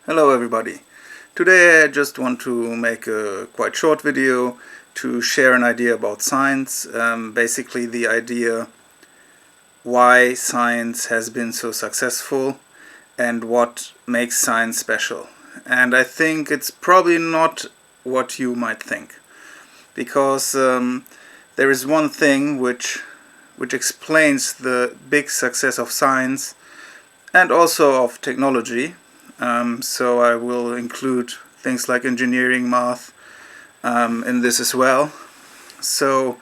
Hello everybody. Today I just want to make a quite short video to share an idea about science, basically the idea why science has been so successful and what makes science special. And I think it's probably not what you might think, because there is one thing which explains the big success of science and also of technology. So I will include things like engineering, math in this as well. So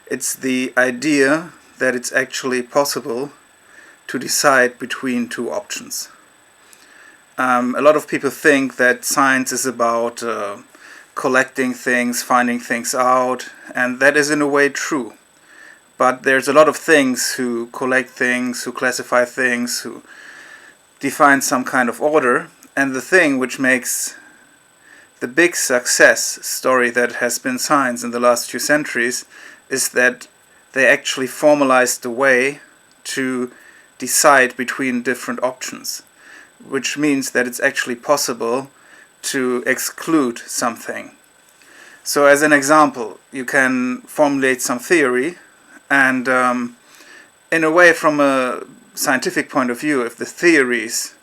it's the idea that it's actually possible to decide between two options. A lot of people think that science is about collecting things, finding things out, and that is in a way true. But there's a lot of things who collect things, who classify things, who define some kind of order, and the thing which makes the big success story that has been science in the last few centuries is that they actually formalized the way to decide between different options, which means that it's actually possible to exclude something. So as an example, you can formulate some theory, and in a way, from a scientific point of view, if the theories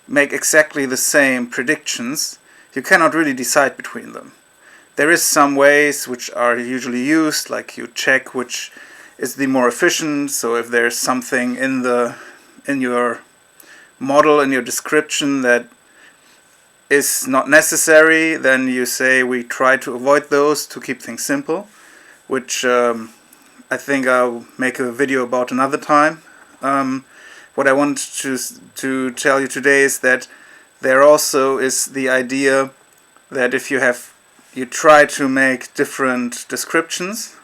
make exactly the same predictions, you cannot really decide between them. There is some ways which are usually used, like you check which is the more efficient. So if there's something in your model, in your description, that is not necessary, then you say we try to avoid those to keep things simple, which I think I'll make a video about another time. What I want to tell you today is that there also is the idea that if you try to make different descriptions,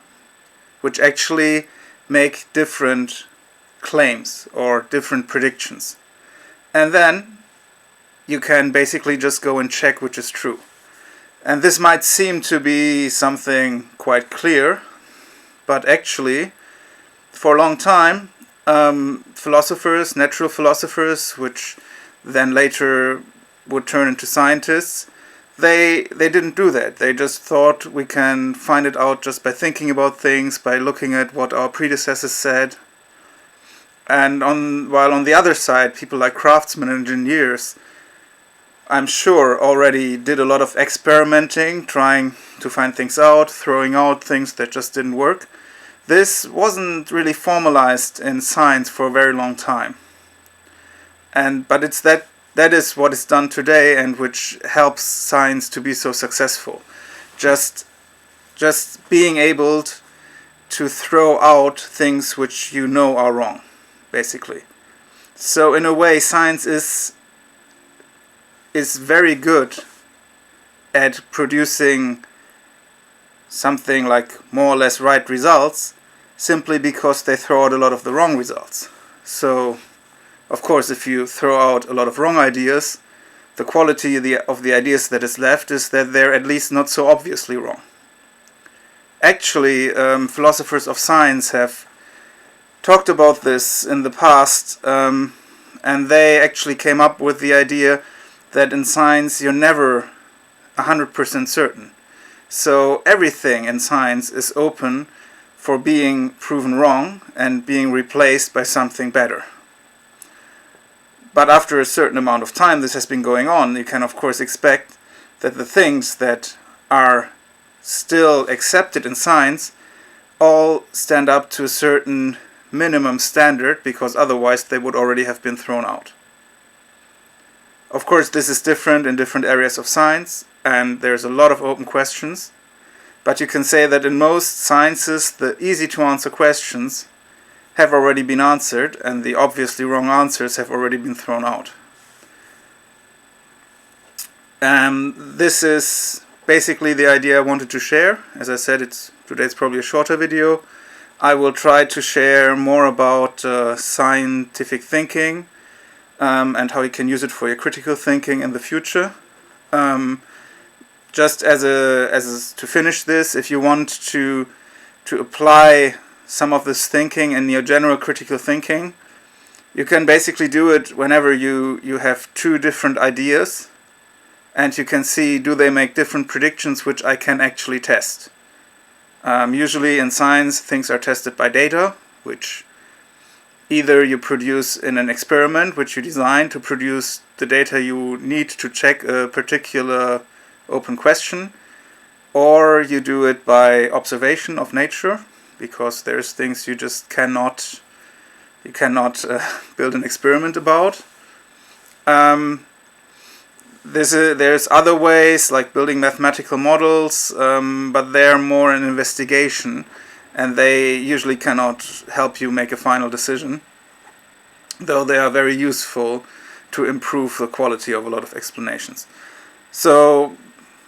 which actually make different claims or different predictions, and then you can basically just go and check which is true. And this might seem to be something quite clear, but actually, for a long time, philosophers, natural philosophers, which then later would turn into scientists, they didn't do that. They just thought we can find it out just by thinking about things, by looking at what our predecessors said. And while on the other side, people like craftsmen and engineers, I'm sure, already did a lot of experimenting, trying to find things out, throwing out things that just didn't work. This wasn't really formalized in science for a very long time. But it's that is what is done today, and which helps science to be so successful. Just being able to throw out things which you know are wrong, basically. So in a way, science is very good at producing something like more or less right results, simply because they throw out a lot of the wrong results. So, of course, if you throw out a lot of wrong ideas, the quality of the ideas that is left is that they're at least not so obviously wrong. Actually, philosophers of science have talked about this in the past, and they actually came up with the idea that in science you're never 100% certain. So everything in science is open for being proven wrong and being replaced by something better. But after a certain amount of time this has been going on, you can of course expect that the things that are still accepted in science all stand up to a certain minimum standard, because otherwise they would already have been thrown out. Of course, this is different in different areas of science, and there's a lot of open questions. But you can say that in most sciences, the easy to answer questions have already been answered, and the obviously wrong answers have already been thrown out. This is basically the idea I wanted to share. As I said, today's probably a shorter video. I will try to share more about scientific thinking, and how you can use it for your critical thinking in the future. Just to finish this, if you want to apply some of this thinking in your general critical thinking, you can basically do it whenever you have two different ideas and you can see, do they make different predictions which I can actually test. Usually in science things are tested by data, which either you produce in an experiment which you design to produce the data you need to check a particular open question, or you do it by observation of nature, because there's things you just cannot build an experiment about. There's other ways, like building mathematical models, but they're more an investigation, and they usually cannot help you make a final decision, though they are very useful to improve the quality of a lot of explanations. So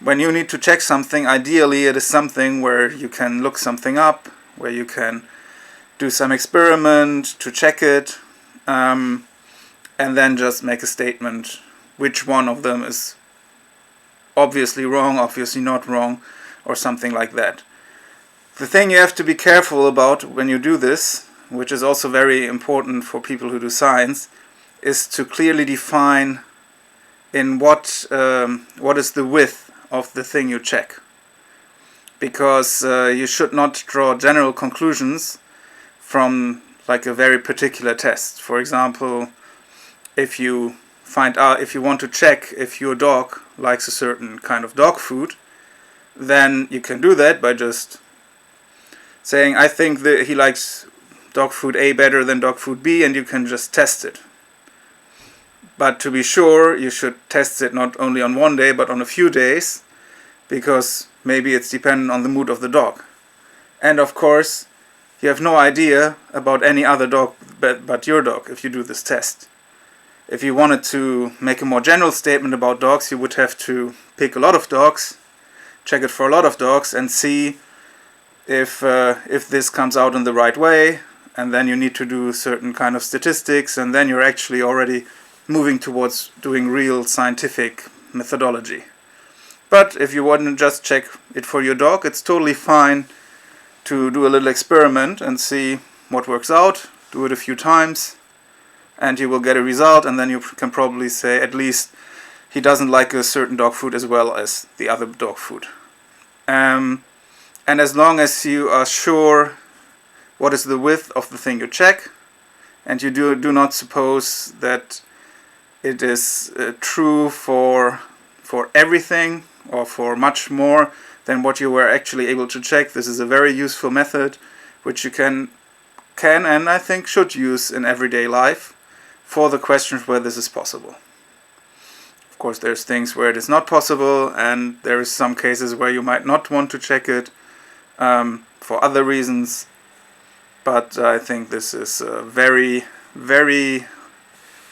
when you need to check something, ideally it is something where you can look something up, where you can do some experiment to check it, and then just make a statement which one of them is obviously wrong, obviously not wrong, or something like that. The thing you have to be careful about when you do this, which is also very important for people who do science, is to clearly define in what is the width of the thing you check. Because you should not draw general conclusions from like a very particular test. For example, if you want to check if your dog likes a certain kind of dog food, then you can do that by just saying, I think that he likes dog food A better than dog food B, and you can just test it. But to be sure, you should test it not only on one day, but on a few days, because maybe it's dependent on the mood of the dog. And of course, you have no idea about any other dog but your dog if you do this test. If you wanted to make a more general statement about dogs, you would have to pick a lot of dogs, check it for a lot of dogs, and see if this comes out in the right way, and then you need to do certain kind of statistics, and then you're actually already moving towards doing real scientific methodology. But if you want to just check it for your dog, it's totally fine to do a little experiment and see what works out, do it a few times, and you will get a result, and then you can probably say at least he doesn't like a certain dog food as well as the other dog food. And as long as you are sure what is the width of the thing you check, and you do not suppose that it is true for everything or for much more than what you were actually able to check, this is a very useful method which you can and I think should use in everyday life for the questions where this is possible. Of course, there's things where it is not possible, and there is some cases where you might not want to check it for other reasons, but I think this is a very, very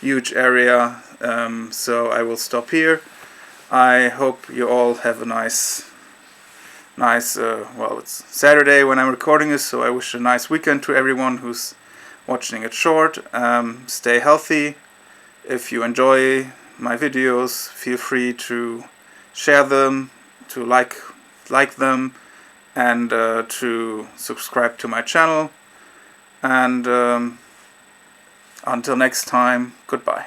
huge area, so I will stop here. I hope you all have a nice, well, it's Saturday when I'm recording this, so I wish a nice weekend to everyone who's watching it short. Stay healthy. If you enjoy my videos, feel free to share them, to like them, and to subscribe to my channel. And until next time, goodbye.